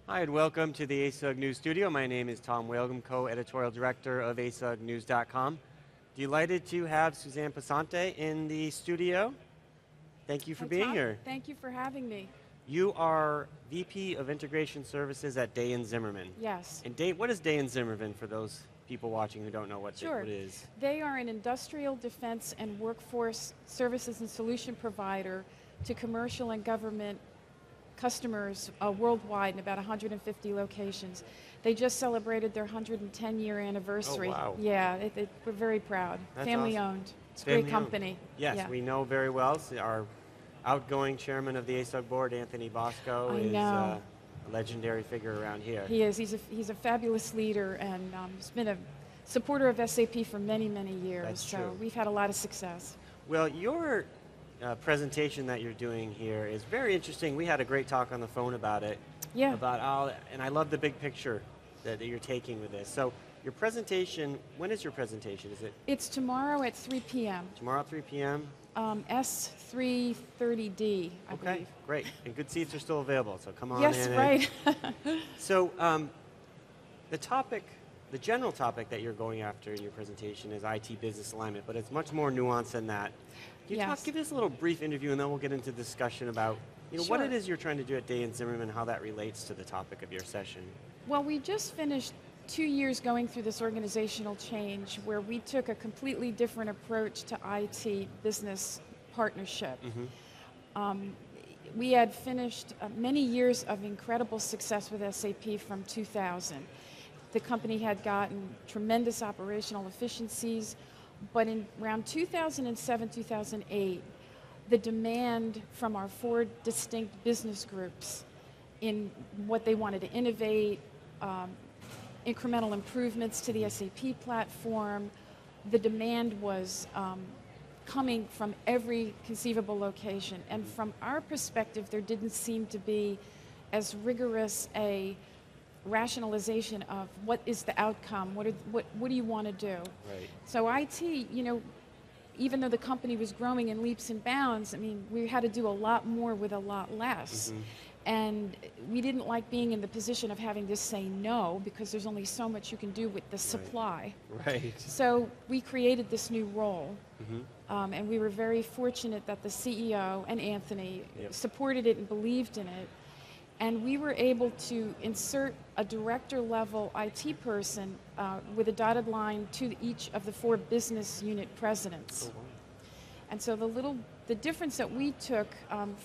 Hi, and welcome to the ASUG News Studio. My name is Tom Whalum, co-editorial director of ASUGnews.com. Delighted to have Suzanne Passante in the studio. Thank you for being Tom, here. thank you for having me. You are VP of Integration Services at Day & Zimmermann. Yes. And what is Day & Zimmermann for those people watching who don't know what it is? They are an industrial defense and workforce services and solution provider to commercial and government customers worldwide in about 150 locations. They just celebrated their 110-year anniversary. Oh, wow. Yeah, we're very proud. That's Family awesome. owned. It's a Family great owned. company. Yes, yeah. We know very well. So our outgoing chairman of the ASUG board, Anthony Bosco, is a legendary figure around here. He is. He's a fabulous leader, and he's been a supporter of SAP for many, many years. That's so true. we've had a lot of success. Well, your presentation that you're doing here is very interesting. We had a great talk on the phone about it. Yeah. And I love the big picture that you're taking with this. So your presentation, when is your presentation? Is it? It's tomorrow at 3 p.m. Tomorrow at 3 p.m.? S330D, I Okay, believe. great. And good seats are still available, so come on Yes, in. right. So the general topic that you're going after in your presentation is IT business alignment, but it's much more nuanced than that. Can you give us a little brief interview, and then we'll get into discussion about what it is you're trying to do at Day & Zimmermann and how that relates to the topic of your session. Well, we just finished 2 years going through this organizational change where we took a completely different approach to IT business partnership. Mm-hmm. We had finished many years of incredible success with SAP from 2000. The company had gotten tremendous operational efficiencies, but in around 2007, 2008, the demand from our 4 distinct business groups in what they wanted to innovate, incremental improvements to the SAP platform, the demand was coming from every conceivable location. And from our perspective, there didn't seem to be as rigorous a rationalization of what is the outcome, what do you want to do? Right. So IT, even though the company was growing in leaps and bounds, I mean, we had to do a lot more with a lot less. Mm-hmm. And we didn't like being in the position of having to say no because there's only so much you can do with the supply. Right. So we created this new role. Mm-hmm. And we were very fortunate that the CEO and Anthony supported it and believed in it. And we were able to insert a director-level IT person with a dotted line to each of the 4 business unit presidents. Oh, wow. And so the difference that we took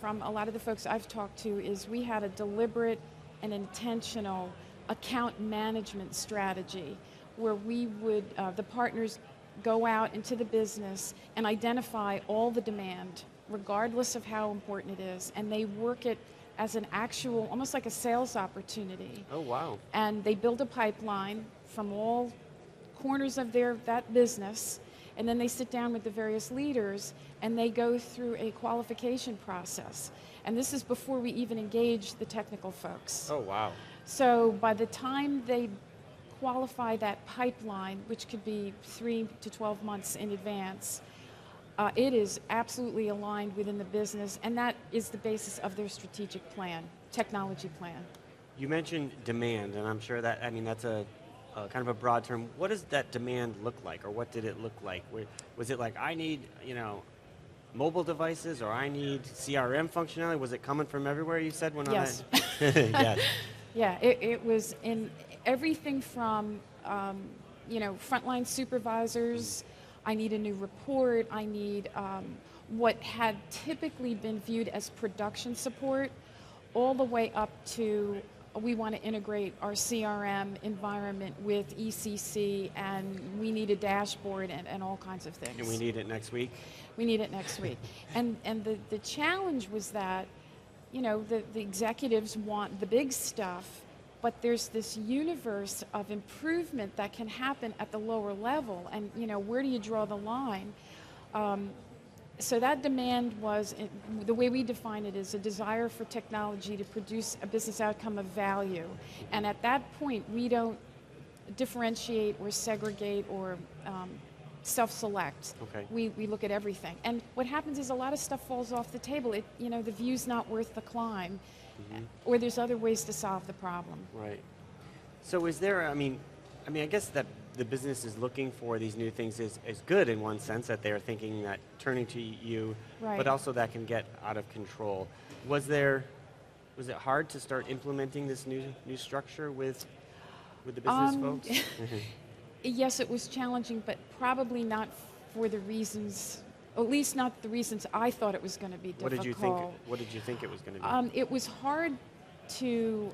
from a lot of the folks I've talked to is we had a deliberate and intentional account management strategy where we would, the partners go out into the business and identify all the demand, regardless of how important it is, and they work it as an actual, almost like a sales opportunity. Oh, wow. And they build a pipeline from all corners of that business, and then they sit down with the various leaders and they go through a qualification process. And this is before we even engage the technical folks. Oh, wow. So by the time they qualify that pipeline, which could be 3 to 12 months in advance, it is absolutely aligned within the business, and that is the basis of their strategic plan, technology plan. You mentioned demand, and I'm sure that, that's a kind of a broad term. What does that demand look like, or what did it look like? Was it like, I need, mobile devices, or I need CRM functionality? Was it coming from everywhere, you said? Yes. Yes. Yeah, it was in everything from, frontline supervisors. I need a new report. I need what had typically been viewed as production support, all the way up to we want to integrate our CRM environment with ECC, and we need a dashboard and all kinds of things. And we need it next week? We need it next week. And the challenge was that, the executives want the big stuff, but there's this universe of improvement that can happen at the lower level, and where do you draw the line? So that demand was, the way we define it, is a desire for technology to produce a business outcome of value. And at that point, we don't differentiate or segregate or self-select. Okay. We look at everything. And what happens is a lot of stuff falls off the table. The view's not worth the climb, or there's other ways to solve the problem. Right. So is there, I guess that the business is looking for these new things is good in one sense, that they're thinking that turning to you, Right. but also that can get out of control. Was it hard to start implementing this new structure with the business folks? Yes, it was challenging, but probably not for the reasons, at least not the reasons I thought it was going to be difficult. What did you think it was going to be? It was hard to,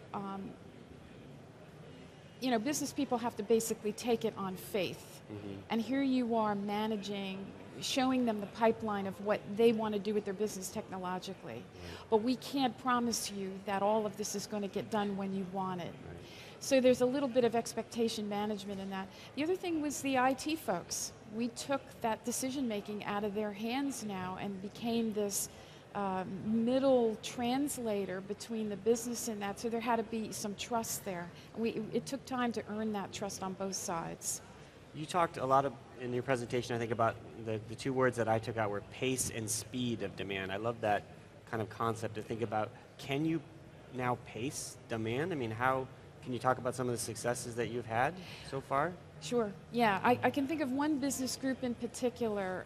business people have to basically take it on faith. And here you are showing them the pipeline of what they want to do with their business technologically. But we can't promise you that all of this is going to get done when you want it. Right. So there's a little bit of expectation management in that. The other thing was the IT folks. We took that decision making out of their hands now and became this middle translator between the business and that. So there had to be some trust there. It took time to earn that trust on both sides. You talked a lot in your presentation, I think, about the two words that I took out were pace and speed of demand. I love that kind of concept to think about. Can you now pace demand? How can you talk about some of the successes that you've had so far? Sure. Yeah, I can think of one business group in particular,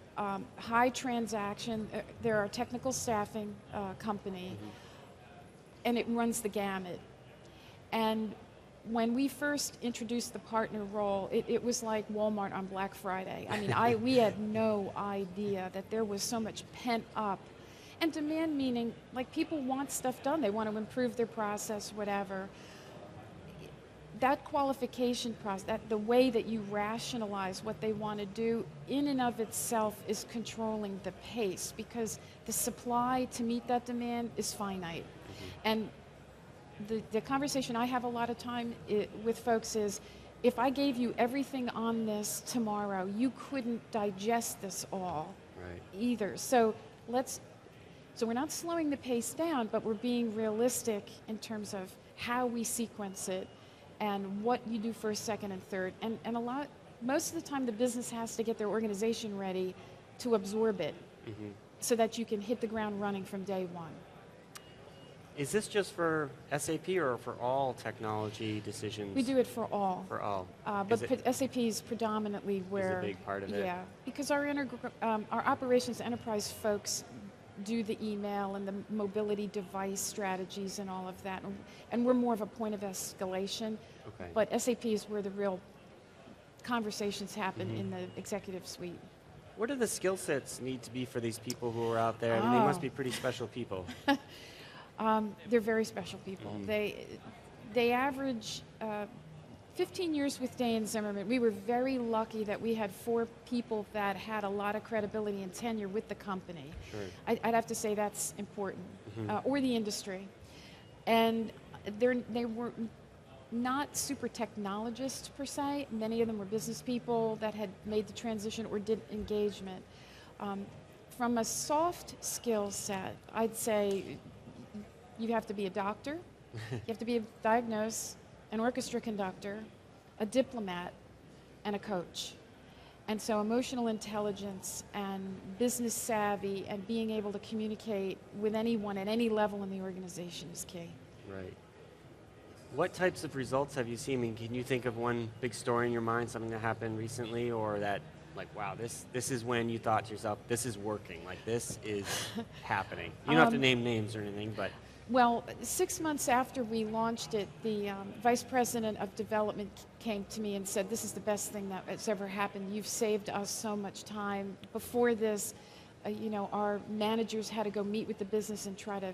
high transaction. They're a technical staffing company, and it runs the gamut. And when we first introduced the partner role, it was like Walmart on Black Friday. We had no idea that there was so much pent up. And demand meaning, like, people want stuff done. They want to improve their process, whatever. That qualification process, the way that you rationalize what they want to do in and of itself is controlling the pace, because the supply to meet that demand is finite. And the conversation I have a lot of time with folks is, if I gave you everything on this tomorrow, you couldn't digest this all either. So we're not slowing the pace down, but we're being realistic in terms of how we sequence it and what you do first, second, and third. And most of the time the business has to get their organization ready to absorb it so that you can hit the ground running from day one. Is this just for SAP or for all technology decisions? We do it for all. For all. But SAP is predominantly where... Is a big part of it. Yeah, because our operations enterprise folks do the email and the mobility device strategies and all of that. And we're more of a point of escalation. Okay. But SAP is where the real conversations happen in the executive suite. What do the skill sets need to be for these people who are out there? They must be pretty special people. They're very special people. They average 15 years with Day and Zimmermann. We were very lucky that we had 4 people that had a lot of credibility and tenure with the company. Sure. I'd have to say that's important, or the industry. And they were not super technologists per se. Many of them were business people that had made the transition or did engagement. From a soft skill set, I'd say you have to be a doctor, you have to be a diagnose, an orchestra conductor, a diplomat, and a coach. And so emotional intelligence and business savvy and being able to communicate with anyone at any level in the organization is key. Right. What types of results have you seen? Can you think of one big story in your mind, something that happened recently, or that, like, wow, this is when you thought to yourself, this is working, like, this is happening? You don't have to name names or anything, but... Well, 6 months after we launched it, the vice president of development came to me and said, this is the best thing that has ever happened. You've saved us so much time. Before this, our managers had to go meet with the business and try to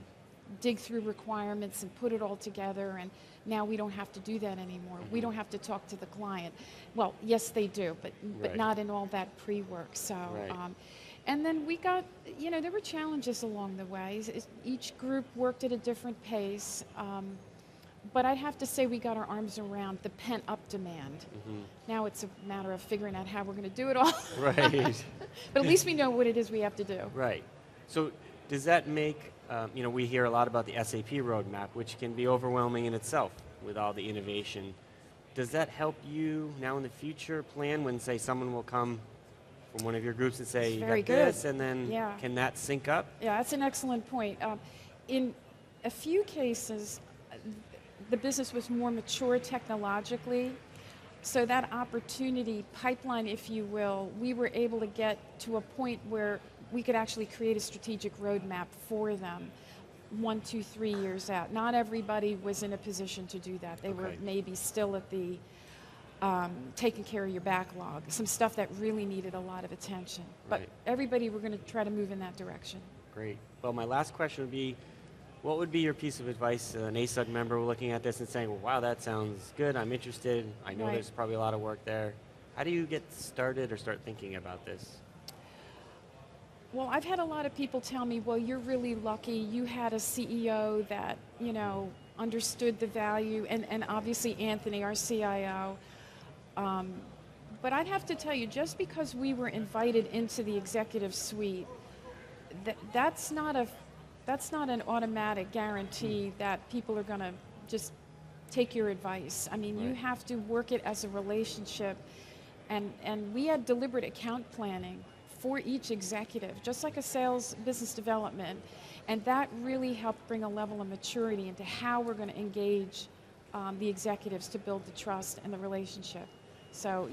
dig through requirements and put it all together, and now we don't have to do that anymore. We don't have to talk to the client. Well, yes, they do, but not in all that pre-work. So. Right. And then we got, there were challenges along the way. Each group worked at a different pace. But I'd have to say we got our arms around the pent-up demand. Now it's a matter of figuring out how we're going to do it all. Right. But at least we know what it is we have to do. Right. So does that make, we hear a lot about the SAP Roadmap, which can be overwhelming in itself with all the innovation. Does that help you now in the future plan when, say, someone will come from one of your groups and say, It's you very got good. this, and then Yeah. can that sync up? Yeah, that's an excellent point. In a few cases, the business was more mature technologically, so that opportunity pipeline, if you will, we were able to get to a point where we could actually create a strategic roadmap for them 1, 2, 3 years out. Not everybody was in a position to do that. They were Okay. maybe still at the taking care of your backlog, some stuff that really needed a lot of attention. But Right. everybody, we're going to try to move in that direction. Great. Well, my last question would be, what would be your piece of advice, an ASUG member looking at this and saying, well, wow, that sounds good, I'm interested, I know Right. there's probably a lot of work there. How do you get started or start thinking about this? Well, I've had a lot of people tell me, well, you're really lucky. You had a CEO that, understood the value, and obviously Anthony, our CIO. But I'd have to tell you, just because we were invited into the executive suite, that's not an automatic guarantee that people are going to just take your advice. I mean, you Right. have to work it as a relationship, and we had deliberate account planning for each executive, just like a sales business development, and that really helped bring a level of maturity into how we're going to engage the executives to build the trust and the relationship. So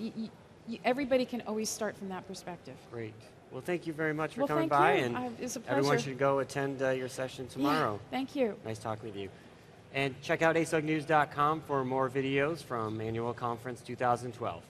everybody can always start from that perspective. Great. Well, thank you very much for Well, coming thank by, you. and It's a pleasure. everyone should go attend your session tomorrow. Yeah, thank you. Nice talking with you. And check out asugnews.com for more videos from Annual Conference 2012.